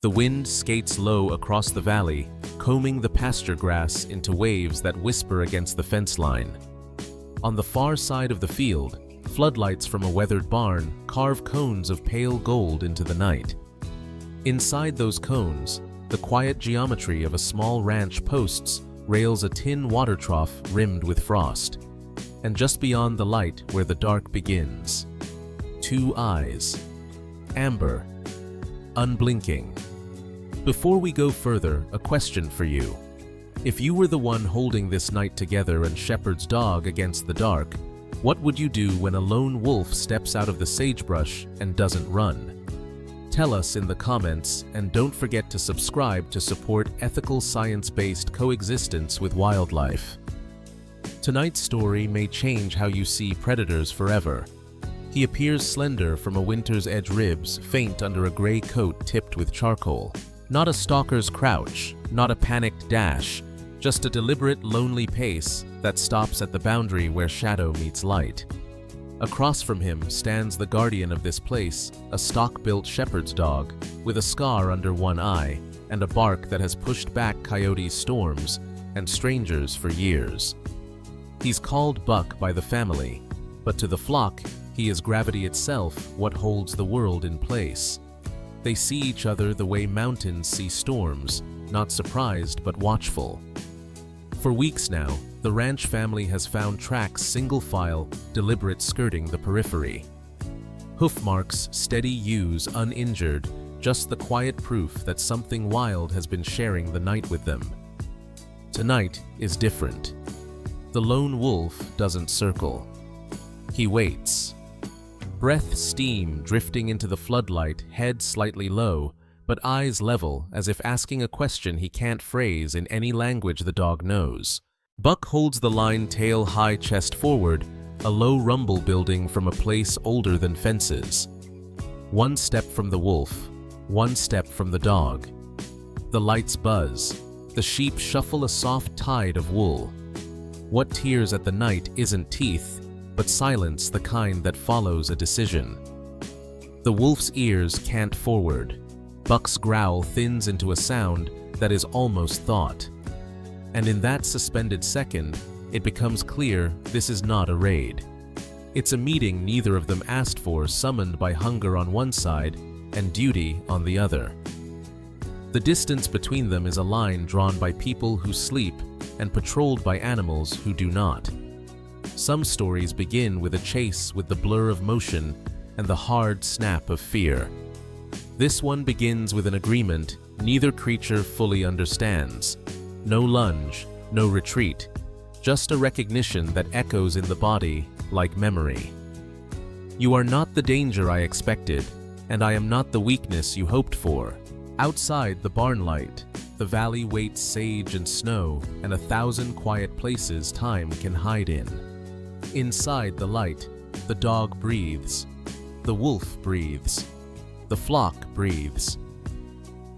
The wind skates low across the valley, combing the pasture grass into waves that whisper against the fence line. On the far side of the field, floodlights from a weathered barn carve cones of pale gold into the night. Inside those cones, the quiet geometry of a small ranch posts rails a tin water trough rimmed with frost. And just beyond the light where the dark begins, two eyes, amber, unblinking. Before we go further, a question for you. If you were the one holding this night together and shepherd's dog against the dark, what would you do when a lone wolf steps out of the sagebrush and doesn't run? Tell us in the comments, and don't forget to subscribe to support ethical science-based coexistence with wildlife. Tonight's story may change how you see predators forever. He appears slender from a winter's edge ribs, faint under a gray coat tipped with charcoal. Not a stalker's crouch, not a panicked dash, just a deliberate, lonely pace that stops at the boundary where shadow meets light. Across from him stands the guardian of this place, a stock-built shepherd's dog, with a scar under one eye and a bark that has pushed back coyotes' storms and strangers for years. He's called Buck by the family, but to the flock, he is gravity itself, what holds the world in place. They see each other the way mountains see storms, not surprised but watchful. For weeks now, the ranch family has found tracks single file, deliberate skirting the periphery. Hoof marks, steady ewes uninjured, just the quiet proof that something wild has been sharing the night with them. Tonight is different. The lone wolf doesn't circle. He waits. Breath steam drifting into the floodlight, head slightly low, but eyes level as if asking a question he can't phrase in any language the dog knows. Buck holds the line tail high, chest forward, a low rumble building from a place older than fences. One step from the wolf, one step from the dog. The lights buzz. The sheep shuffle a soft tide of wool. What tears at the night isn't teeth, but silence, the kind that follows a decision. The wolf's ears cant forward. Buck's growl thins into a sound that is almost thought. And in that suspended second, it becomes clear this is not a raid. It's a meeting neither of them asked for, summoned by hunger on one side and duty on the other. The distance between them is a line drawn by people who sleep and patrolled by animals who do not. Some stories begin with a chase with the blur of motion and the hard snap of fear. This one begins with an agreement neither creature fully understands. No lunge, no retreat, just a recognition that echoes in the body like memory. You are not the danger I expected, and I am not the weakness you hoped for. Outside the barn light, the valley waits sage and snow and 1,000 quiet places time can hide in. Inside the light, the dog breathes, the wolf breathes, the flock breathes.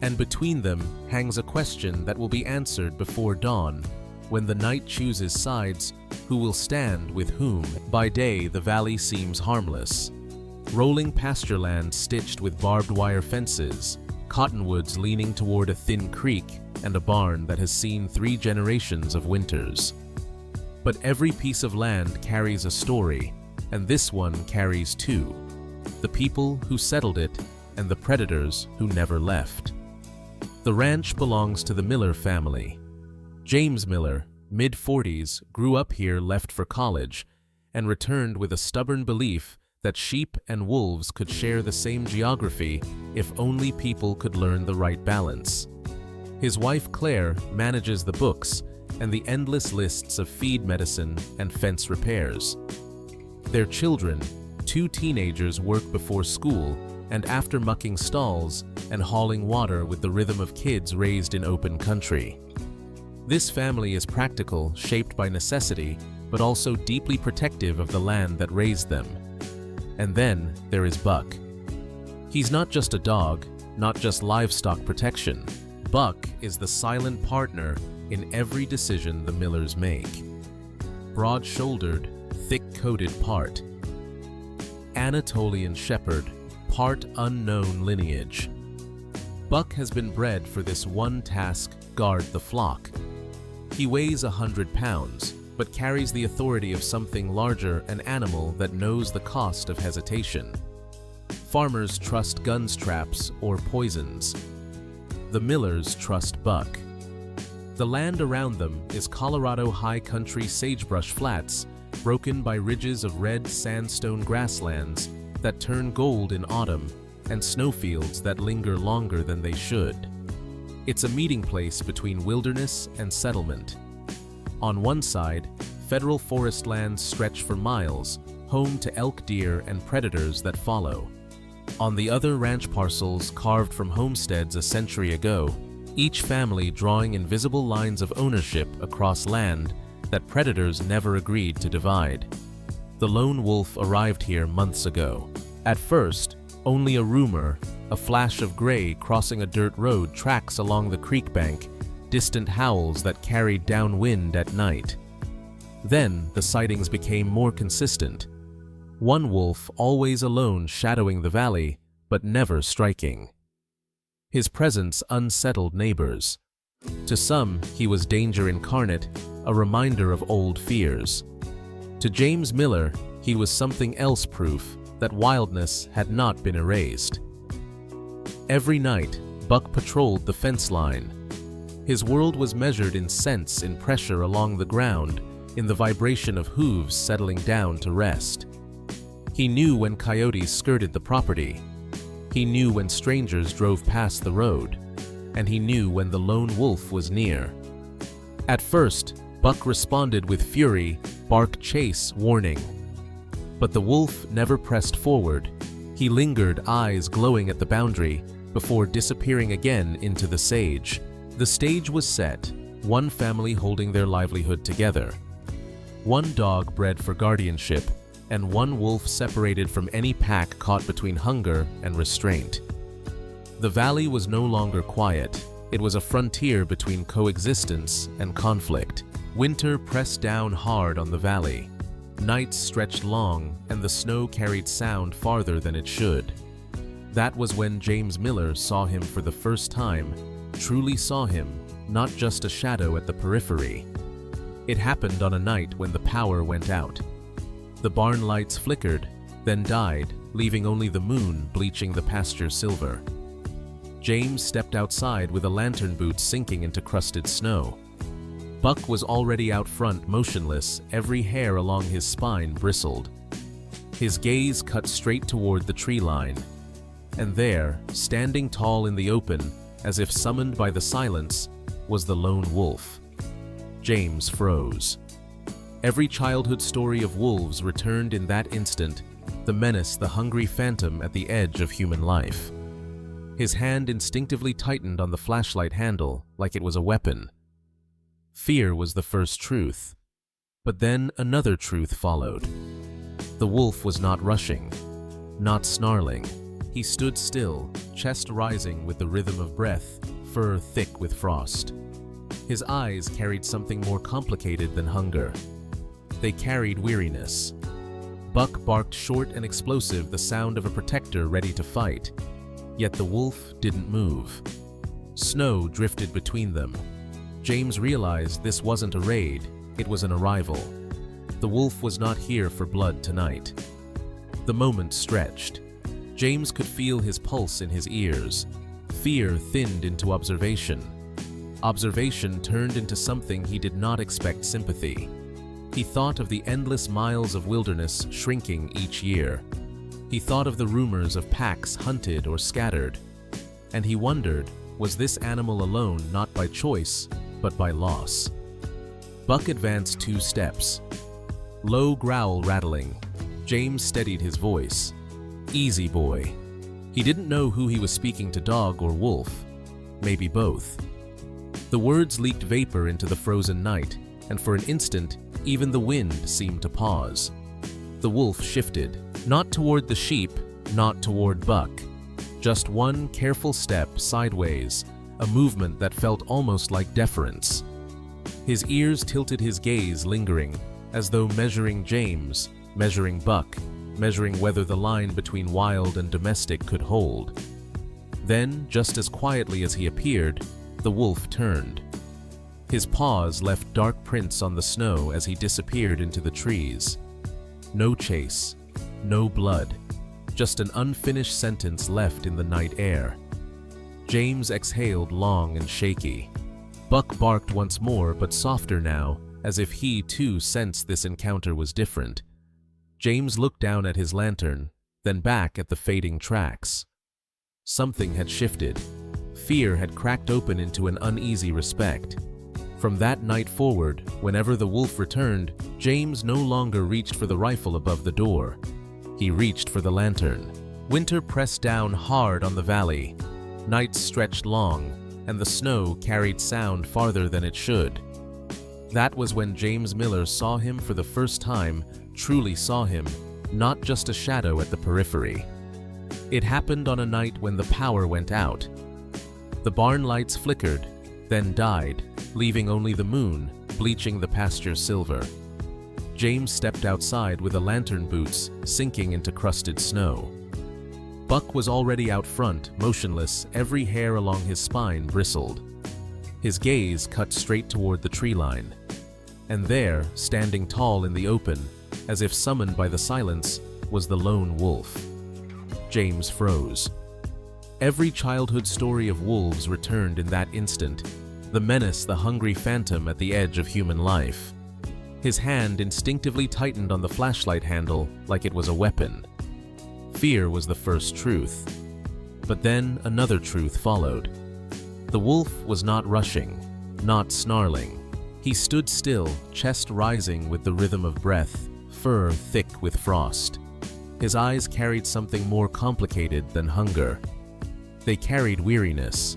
And between them hangs a question that will be answered before dawn, when the night chooses sides, who will stand with whom. By day the valley seems harmless. Rolling pastureland stitched with barbed wire fences, cottonwoods leaning toward a thin creek, and a barn that has seen 3 generations of winters. But every piece of land carries a story, and this one carries 2. The people who settled it, and the predators who never left. The ranch belongs to the Miller family. James Miller, mid-40s, grew up here, left for college, and returned with a stubborn belief that sheep and wolves could share the same geography if only people could learn the right balance. His wife Claire manages the books and the endless lists of feed medicine and fence repairs. Their children, 2 teenagers, work before school and after, mucking stalls and hauling water with the rhythm of kids raised in open country. This family is practical, shaped by necessity, but also deeply protective of the land that raised them. And then there is Buck. He's not just a dog, not just livestock protection. Buck is the silent partner in every decision the Millers make. Broad-shouldered, thick-coated part. Anatolian shepherd, part unknown lineage. Buck has been bred for this one task: guard the flock. He weighs 100 pounds, but carries the authority of something larger, an animal that knows the cost of hesitation. Farmers trust guns, traps, or poisons. The Millers trust Buck. The land around them is Colorado high country sagebrush flats, broken by ridges of red sandstone grasslands that turn gold in autumn, and snowfields that linger longer than they should. It's a meeting place between wilderness and settlement. On one side, federal forest lands stretch for miles, home to elk, deer, and predators that follow. On the other, ranch parcels carved from homesteads a century ago, each family drawing invisible lines of ownership across land that predators never agreed to divide. The lone wolf arrived here months ago. At first, only a rumor, a flash of gray crossing a dirt road, tracks along the creek bank, distant howls that carried downwind at night. Then the sightings became more consistent. One wolf always alone, shadowing the valley, but never striking. His presence unsettled neighbors. To some, he was danger incarnate, a reminder of old fears. To James Miller, he was something else, proof that wildness had not been erased. Every night, Buck patrolled the fence line. His world was measured in scents, in pressure along the ground, in the vibration of hooves settling down to rest. He knew when coyotes skirted the property. He knew when strangers drove past the road. And he knew when the lone wolf was near. At first, Buck responded with fury, bark, chase, warning. But the wolf never pressed forward. He lingered, eyes glowing at the boundary, before disappearing again into the sage. The stage was set, one family holding their livelihood together. One dog bred for guardianship, and one wolf separated from any pack caught between hunger and restraint. The valley was no longer quiet. It was a frontier between coexistence and conflict. Winter pressed down hard on the valley. Nights stretched long, and the snow carried sound farther than it should. That was when James Miller saw him for the first time, truly saw him, not just a shadow at the periphery. It happened on a night when the power went out. The barn lights flickered, then died, leaving only the moon bleaching the pasture silver. James stepped outside with a lantern boot sinking into crusted snow. Buck was already out front, motionless, every hair along his spine bristled. His gaze cut straight toward the tree line. And there, standing tall in the open, as if summoned by the silence, was the lone wolf. James froze. Every childhood story of wolves returned in that instant, the menace, the hungry phantom at the edge of human life. His hand instinctively tightened on the flashlight handle like it was a weapon. Fear was the first truth. But then another truth followed. The wolf was not rushing, not snarling. He stood still, chest rising with the rhythm of breath, fur thick with frost. His eyes carried something more complicated than hunger. They carried weariness. Buck barked short and explosive, the sound of a protector ready to fight. Yet the wolf didn't move. Snow drifted between them. James realized this wasn't a raid, it was an arrival. The wolf was not here for blood tonight. The moment stretched. James could feel his pulse in his ears. Fear thinned into observation. Observation turned into something he did not expect: sympathy. He thought of the endless miles of wilderness shrinking each year. He thought of the rumors of packs hunted or scattered. And he wondered, was this animal alone, not by choice, but by loss? Buck advanced 2 steps. Low growl rattling. James steadied his voice. Easy, boy. He didn't know who he was speaking to, dog or wolf. Maybe both. The words leaked vapor into the frozen night, and for an instant, even the wind seemed to pause. The wolf shifted, not toward the sheep, not toward Buck. Just one careful step sideways, a movement that felt almost like deference. His ears tilted, his gaze lingering, as though measuring James, measuring Buck, measuring whether the line between wild and domestic could hold. Then, just as quietly as he appeared, the wolf turned. His paws left dark prints on the snow as he disappeared into the trees. No chase, no blood, just an unfinished sentence left in the night air. James exhaled long and shaky. Buck barked once more, but softer now, as if he too sensed this encounter was different. James looked down at his lantern, then back at the fading tracks. Something had shifted. Fear had cracked open into an uneasy respect. From that night forward, whenever the wolf returned, James no longer reached for the rifle above the door. He reached for the lantern. Winter pressed down hard on the valley. Nights stretched long, and the snow carried sound farther than it should. That was when James Miller saw him for the first time, truly saw him, not just a shadow at the periphery. It happened on a night when the power went out. The barn lights flickered, then died, leaving only the moon, bleaching the pasture silver. James stepped outside with the lantern boots sinking into crusted snow. Buck was already out front, motionless, every hair along his spine bristled. His gaze cut straight toward the tree line. And there, standing tall in the open, as if summoned by the silence, was the lone wolf. James froze. Every childhood story of wolves returned in that instant, the menace, the hungry phantom at the edge of human life. His hand instinctively tightened on the flashlight handle like it was a weapon. Fear was the first truth. But then another truth followed. The wolf was not rushing, not snarling. He stood still, chest rising with the rhythm of breath, fur thick with frost. His eyes carried something more complicated than hunger. They carried weariness.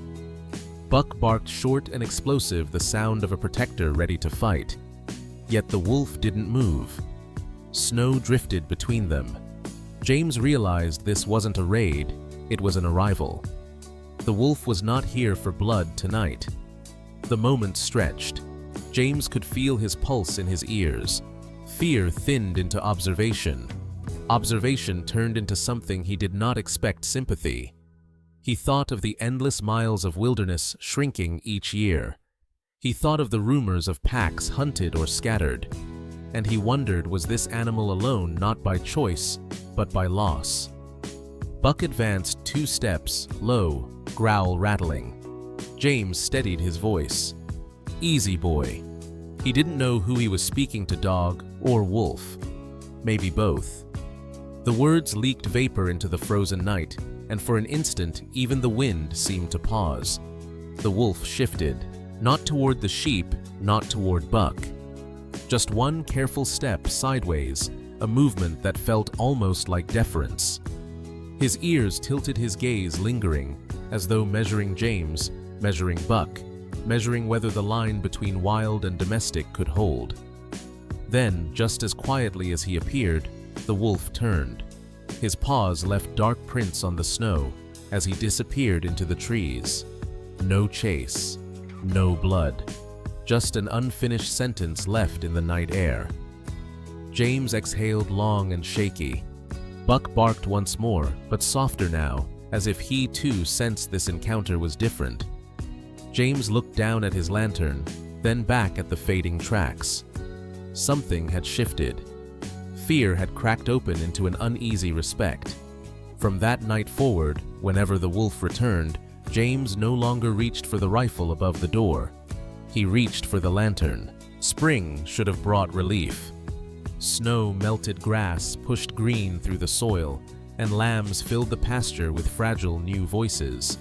Buck barked short and explosive, the sound of a protector ready to fight. Yet the wolf didn't move. Snow drifted between them. James realized this wasn't a raid, it was an arrival. The wolf was not here for blood tonight. The moment stretched. James could feel his pulse in his ears. Fear thinned into observation. Observation turned into something he did not expect: sympathy. He thought of the endless miles of wilderness shrinking each year. He thought of the rumors of packs hunted or scattered. And he wondered, was this animal alone, not by choice, but by loss? Buck advanced 2 steps, low, growl rattling. James steadied his voice. Easy, boy. He didn't know who he was speaking to, dog or wolf. Maybe both. The words leaked vapor into the frozen night, and for an instant even the wind seemed to pause. The wolf shifted, not toward the sheep, not toward Buck. Just one careful step sideways, a movement that felt almost like deference. His ears tilted, his gaze lingering, as though measuring James, measuring Buck, measuring whether the line between wild and domestic could hold. Then, just as quietly as he appeared, the wolf turned. His paws left dark prints on the snow as he disappeared into the trees. No chase, no blood, just an unfinished sentence left in the night air. James exhaled long and shaky. Buck barked once more, but softer now, as if he too sensed this encounter was different. James looked down at his lantern, then back at the fading tracks. Something had shifted. Fear had cracked open into an uneasy respect. From that night forward, whenever the wolf returned, James no longer reached for the rifle above the door. He reached for the lantern. Spring should have brought relief. Snow melted grass pushed green through the soil, and lambs filled the pasture with fragile new voices.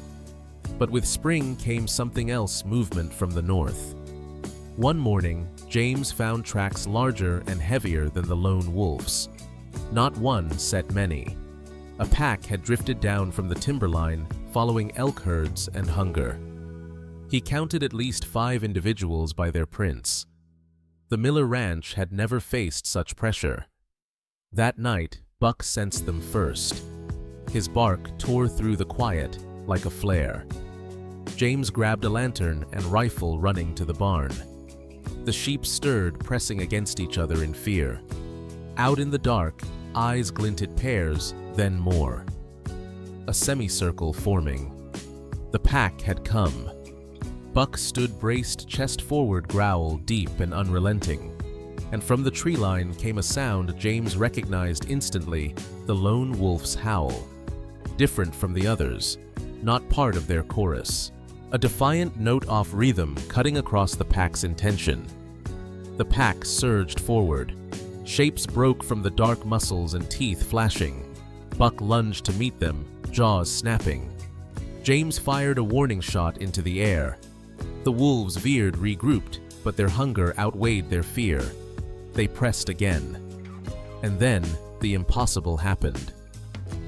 But with spring came something else: movement from the north. One morning, James found tracks larger and heavier than the lone wolf's. Not one set many. A pack had drifted down from the timberline, following elk herds and hunger. He counted at least 5 individuals by their prints. The Miller Ranch had never faced such pressure. That night, Buck sensed them first. His bark tore through the quiet like a flare. James grabbed a lantern and rifle, running to the barn. The sheep stirred, pressing against each other in fear. Out in the dark, eyes glinted pairs, then more. A semicircle forming. The pack had come. Buck stood braced, chest forward, growl deep and unrelenting. And from the tree line came a sound James recognized instantly, the lone wolf's howl. Different from the others, not part of their chorus. A defiant note off rhythm cutting across the pack's intention. The pack surged forward. Shapes broke from the dark muscles and teeth flashing. Buck lunged to meet them, jaws snapping. James fired a warning shot into the air. The wolves veered, regrouped, but their hunger outweighed their fear. They pressed again. And then, the impossible happened.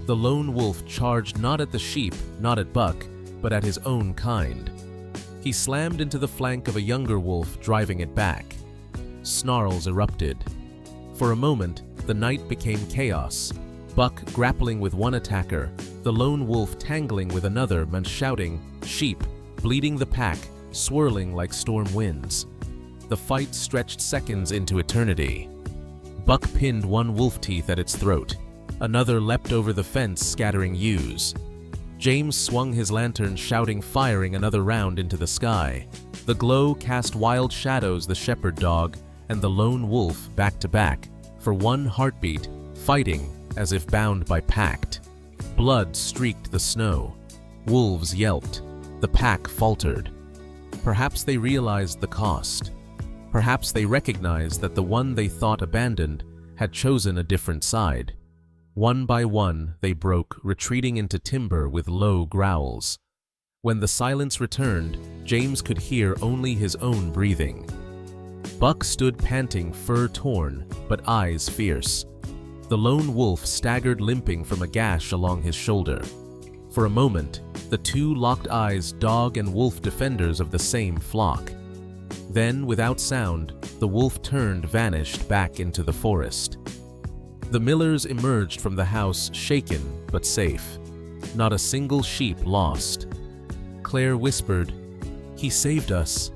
The lone wolf charged not at the sheep, not at Buck, but at his own kind. He slammed into the flank of a younger wolf, driving it back. Snarls erupted. For a moment, the night became chaos. Buck grappling with one attacker, the lone wolf tangling with another, and shouting, sheep, bleeding the pack, swirling like storm winds. The fight stretched seconds into eternity. Buck pinned one wolf teeth at its throat. Another leapt over the fence, scattering ewes. James swung his lantern, shouting, firing another round into the sky. The glow cast wild shadows, the shepherd dog and the lone wolf back to back, for one heartbeat, fighting as if bound by pact. Blood streaked the snow. Wolves yelped. The pack faltered. Perhaps they realized the cost. Perhaps they recognized that the one they thought abandoned had chosen a different side. One by one, they broke, retreating into timber with low growls. When the silence returned, James could hear only his own breathing. Buck stood panting, fur torn, but eyes fierce. The lone wolf staggered, limping from a gash along his shoulder. For a moment, the two locked eyes, dog and wolf, defenders of the same flock. Then, without sound, the wolf turned, vanished back into the forest. The Millers emerged from the house, shaken but safe. Not a single sheep lost. Claire whispered, "He saved us."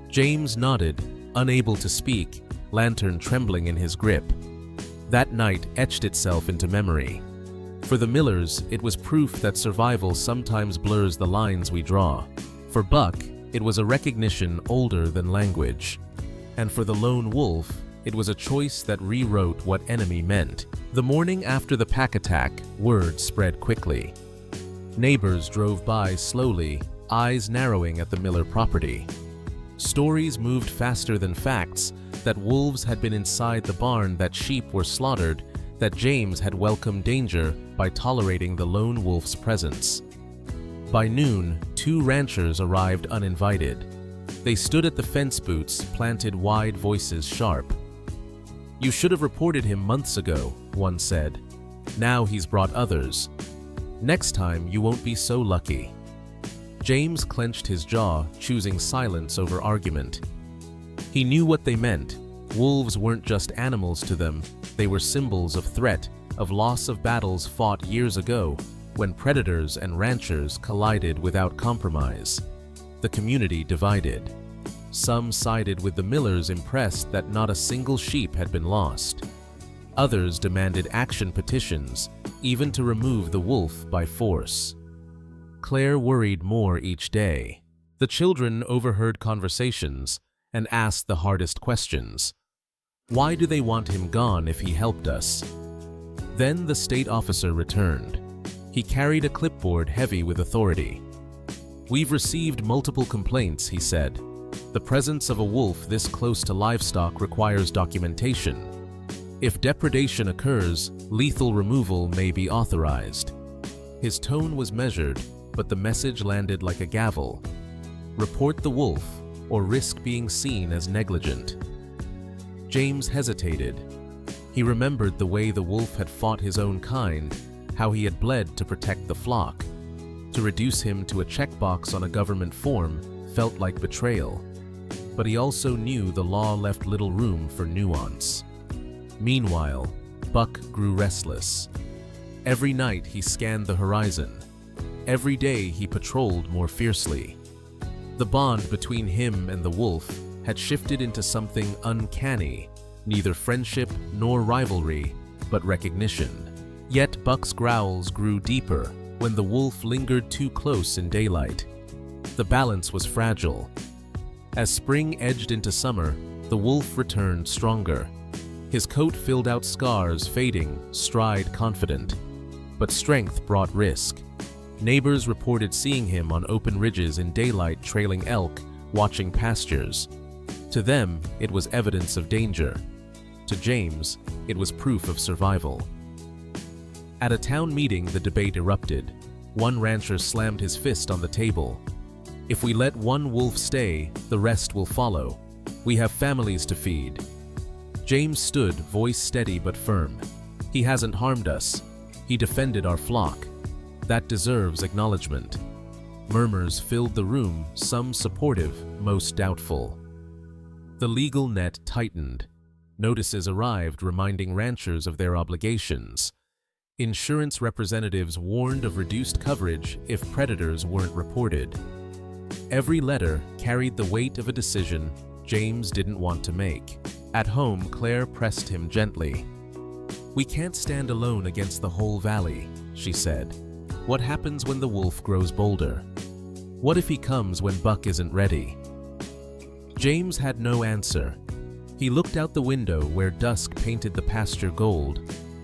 James nodded, unable to speak, lantern trembling in his grip. That night etched itself into memory. For the Millers, it was proof that survival sometimes blurs the lines we draw. For Buck, it was a recognition older than language. And for the lone wolf, it was a choice that rewrote what enemy meant. The morning after the pack attack, word spread quickly. Neighbors drove by slowly, eyes narrowing at the Miller property. Stories moved faster than facts, that wolves had been inside the barn, that sheep were slaughtered, that James had welcomed danger by tolerating the lone wolf's presence. By noon, 2 ranchers arrived uninvited. They stood at the fence boots, planted, wide, voices sharp. "You should have reported him months ago," one said. "Now he's brought others. Next time you won't be so lucky." James clenched his jaw, choosing silence over argument. He knew what they meant. Wolves weren't just animals to them, they were symbols of threat, of loss, of battles fought years ago, when predators and ranchers collided without compromise. The community divided. Some sided with the Millers, impressed that not a single sheep had been lost. Others demanded action, petitions, even to remove the wolf by force. Claire worried more each day. The children overheard conversations and asked the hardest questions. Why do they want him gone if he helped us? Then the state officer returned. He carried a clipboard heavy with authority. "We've received multiple complaints," he said. "The presence of a wolf this close to livestock requires documentation. If depredation occurs, lethal removal may be authorized." His tone was measured, but the message landed like a gavel. Report the wolf, or risk being seen as negligent. James hesitated. He remembered the way the wolf had fought his own kind, how he had bled to protect the flock. To reduce him to a checkbox on a government form felt like betrayal. But he also knew the law left little room for nuance. Meanwhile, Buck grew restless. Every night he scanned the horizon. Every day he patrolled more fiercely. The bond between him and the wolf had shifted into something uncanny, neither friendship nor rivalry, but recognition. Yet Buck's growls grew deeper, when the wolf lingered too close in daylight. The balance was fragile. As spring edged into summer, the wolf returned stronger. His coat filled out scars, fading, stride confident. But strength brought risk. Neighbors reported seeing him on open ridges in daylight trailing elk, watching pastures. To them, it was evidence of danger. To James, it was proof of survival. At a town meeting, the debate erupted. One rancher slammed his fist on the table. "If we let one wolf stay, the rest will follow. We have families to feed." James stood, voice steady but firm. "He hasn't harmed us. He defended our flock. That deserves acknowledgement." Murmurs filled the room, some supportive, most doubtful. The legal net tightened. Notices arrived reminding ranchers of their obligations. Insurance representatives warned of reduced coverage if predators weren't reported. Every letter carried the weight of a decision James didn't want to make. At home, Claire pressed him gently. "We can't stand alone against the whole valley," she said. "What happens when the wolf grows bolder? What if he comes when Buck isn't ready?" James had no answer. He looked out the window where dusk painted the pasture gold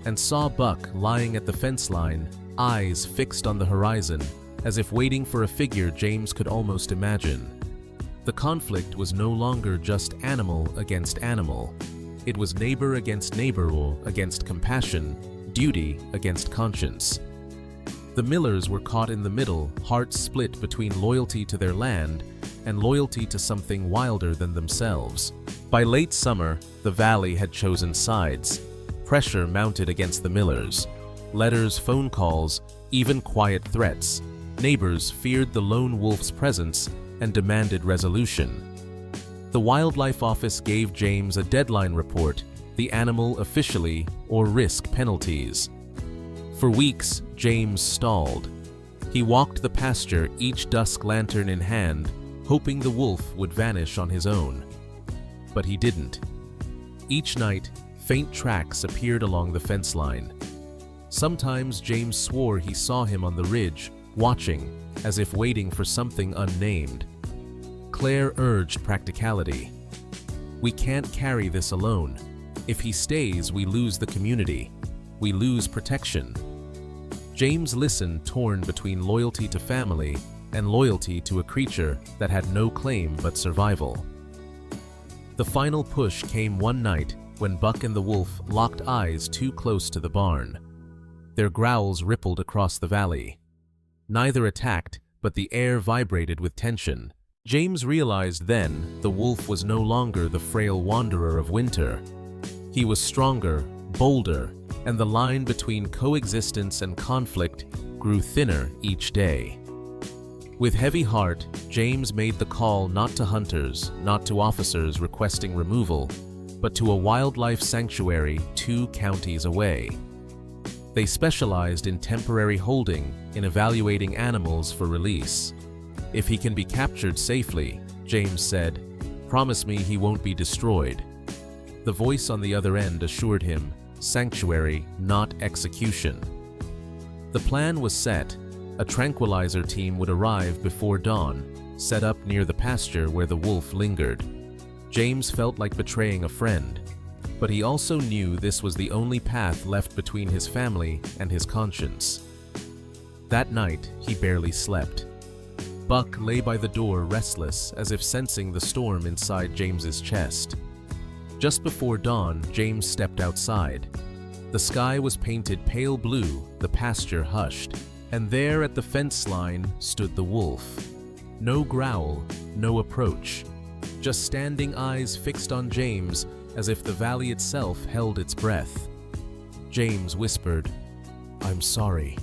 and saw Buck lying at the fence line, eyes fixed on the horizon, as if waiting for a figure James could almost imagine. The conflict was no longer just animal against animal. It was neighbor against neighbor, against compassion, duty against conscience. The Millers were caught in the middle, hearts split between loyalty to their land and loyalty to something wilder than themselves. By late summer, the valley had chosen sides. Pressure mounted against the Millers. Letters, phone calls, even quiet threats. Neighbors feared the lone wolf's presence and demanded resolution. The Wildlife Office gave James a deadline report, the animal officially, or risk penalties. For weeks, James stalled. He walked the pasture, each dusk lantern in hand, hoping the wolf would vanish on his own. But he didn't. Each night, faint tracks appeared along the fence line. Sometimes James swore he saw him on the ridge, watching, as if waiting for something unnamed. Claire urged practicality. "We can't carry this alone. If he stays, we lose the community. We lose protection." James listened, torn between loyalty to family and loyalty to a creature that had no claim but survival. The final push came one night when Buck and the wolf locked eyes too close to the barn. Their growls rippled across the valley. Neither attacked, but the air vibrated with tension. James realized then the wolf was no longer the frail wanderer of winter. He was stronger, bolder, and the line between coexistence and conflict grew thinner each day. With heavy heart, James made the call not to hunters, not to officers requesting removal, but to a wildlife sanctuary 2 counties away. They specialized in temporary holding, in evaluating animals for release. "If he can be captured safely," James said, "promise me he won't be destroyed." The voice on the other end assured him, sanctuary, not execution. The plan was set. A tranquilizer team would arrive before dawn, set up near the pasture where the wolf lingered. James felt like betraying a friend, but he also knew this was the only path left between his family and his conscience. That night, he barely slept. Buck lay by the door restless, as if sensing the storm inside James's chest. Just before dawn, James stepped outside. The sky was painted pale blue, the pasture hushed, and there at the fence line stood the wolf. No growl, no approach, just standing eyes fixed on James as if the valley itself held its breath. James whispered, "I'm sorry."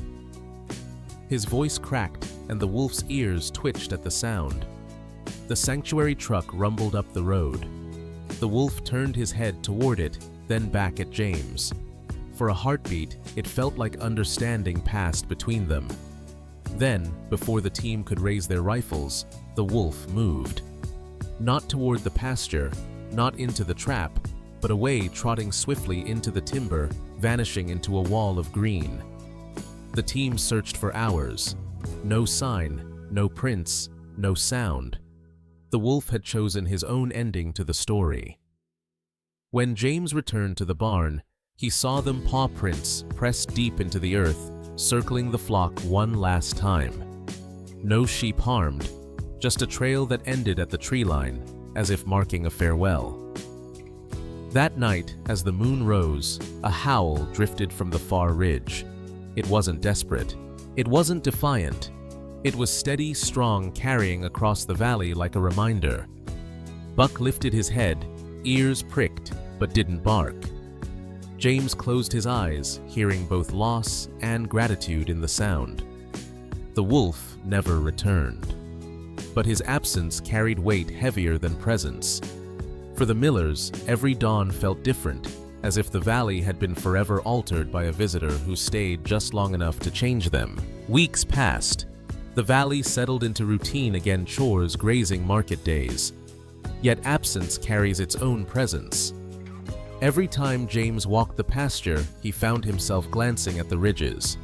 His voice cracked and the wolf's ears twitched at the sound. The sanctuary truck rumbled up the road. The wolf turned his head toward it, then back at James. For a heartbeat, it felt like understanding passed between them. Then, before the team could raise their rifles, the wolf moved. Not toward the pasture, not into the trap, but away, trotting swiftly into the timber, vanishing into a wall of green. The team searched for hours. No sign, no prints, no sound. The wolf had chosen his own ending to the story. When James returned to the barn, he saw them paw prints pressed deep into the earth, circling the flock one last time. No sheep harmed, just a trail that ended at the tree line, as if marking a farewell. That night, as the moon rose, a howl drifted from the far ridge. It wasn't desperate. It wasn't defiant. It was steady, strong, carrying across the valley like a reminder. Buck lifted his head, ears pricked, but didn't bark. James closed his eyes, hearing both loss and gratitude in the sound. The wolf never returned. But his absence carried weight heavier than presence. For the Millers, every dawn felt different, as if the valley had been forever altered by a visitor who stayed just long enough to change them. Weeks passed. The valley settled into routine again, chores, grazing, market days. Yet absence carries its own presence. Every time James walked the pasture, he found himself glancing at the ridges.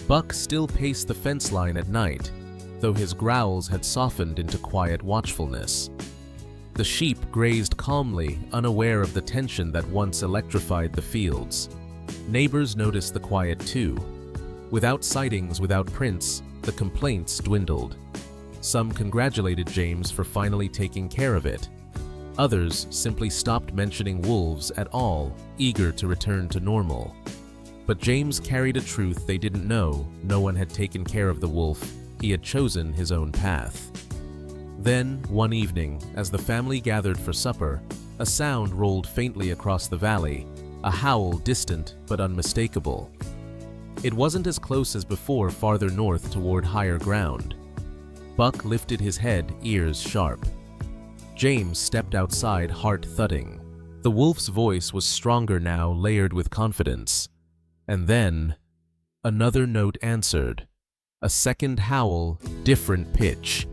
Buck still paced the fence line at night, though his growls had softened into quiet watchfulness. The sheep grazed calmly, unaware of the tension that once electrified the fields. Neighbors noticed the quiet too. Without sightings, without prints, the complaints dwindled. Some congratulated James for finally taking care of it. Others simply stopped mentioning wolves at all, eager to return to normal. But James carried a truth they didn't know. No one had taken care of the wolf. He had chosen his own path. Then, one evening, as the family gathered for supper, a sound rolled faintly across the valley, a howl distant but unmistakable. It wasn't as close as before, farther north toward higher ground. Buck lifted his head, ears sharp. James stepped outside, heart thudding. The wolf's voice was stronger now, layered with confidence. And then, another note answered. A second howl, different pitch.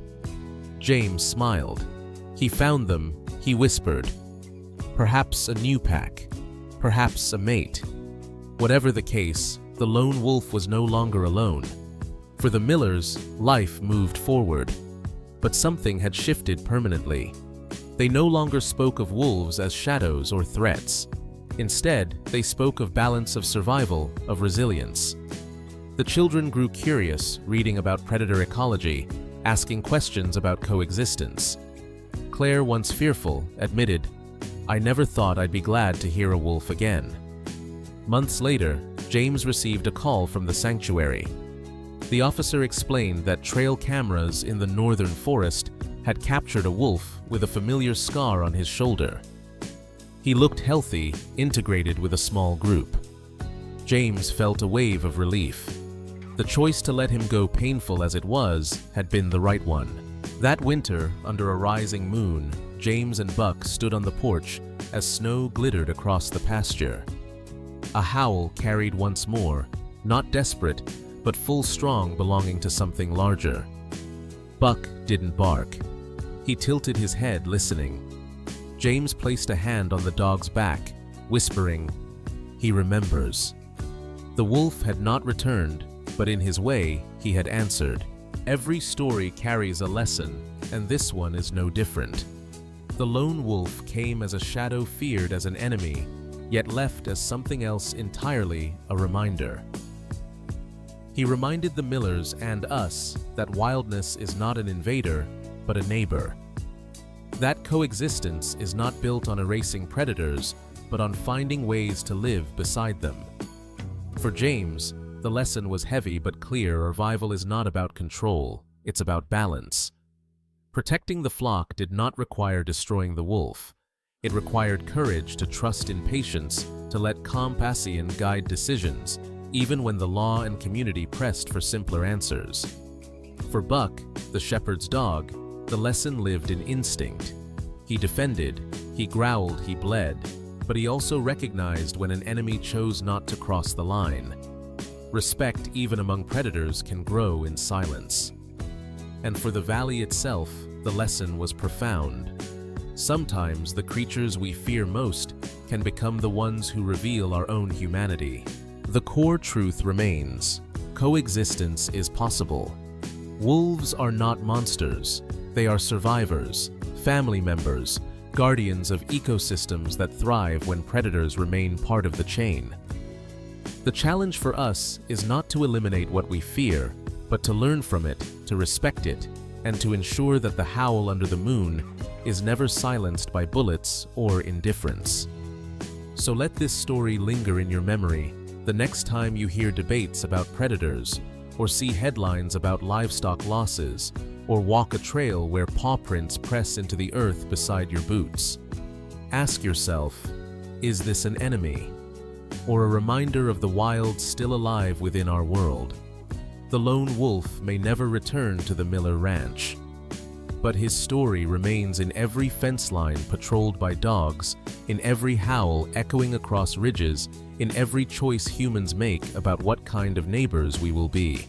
James smiled. He found them, he whispered. Perhaps a new pack. Perhaps a mate. Whatever the case, the lone wolf was no longer alone. For the Millers, life moved forward. But something had shifted permanently. They no longer spoke of wolves as shadows or threats. Instead, they spoke of balance, of survival, of resilience. The children grew curious, reading about predator ecology, asking questions about coexistence. Claire, once fearful, admitted, "I never thought I'd be glad to hear a wolf again." Months later, James received a call from the sanctuary. The officer explained that trail cameras in the northern forest had captured a wolf with a familiar scar on his shoulder. He looked healthy, integrated with a small group. James felt a wave of relief. The choice to let him go, painful as it was, had been the right one. That winter, under a rising moon, James and Buck stood on the porch as snow glittered across the pasture. A howl carried once more, not desperate, but full strong, belonging to something larger. Buck didn't bark. He tilted his head, listening. James placed a hand on the dog's back, whispering, "He remembers." The wolf had not returned, but in his way, he had answered. Every story carries a lesson, and this one is no different. The lone wolf came as a shadow, feared as an enemy, yet left as something else entirely, a reminder. He reminded the Millers and us that wildness is not an invader, but a neighbor. That coexistence is not built on erasing predators, but on finding ways to live beside them. For James, the lesson was heavy but clear. Survival is not about control, it's about balance. Protecting the flock did not require destroying the wolf. It required courage to trust in patience, to let compassion guide decisions, even when the law and community pressed for simpler answers. For Buck, the shepherd's dog, the lesson lived in instinct. He defended, he growled, he bled, but he also recognized when an enemy chose not to cross the line. Respect, even among predators, can grow in silence. And for the valley itself, the lesson was profound. Sometimes the creatures we fear most can become the ones who reveal our own humanity. The core truth remains: coexistence is possible. Wolves are not monsters. They are survivors, family members, guardians of ecosystems that thrive when predators remain part of the chain. The challenge for us is not to eliminate what we fear, but to learn from it, to respect it, and to ensure that the howl under the moon is never silenced by bullets or indifference. So let this story linger in your memory the next time you hear debates about predators, or see headlines about livestock losses, or walk a trail where paw prints press into the earth beside your boots. Ask yourself, is this an enemy, or a reminder of the wild still alive within our world? The lone wolf may never return to the Miller Ranch, but his story remains in every fence line patrolled by dogs, in every howl echoing across ridges, in every choice humans make about what kind of neighbors we will be.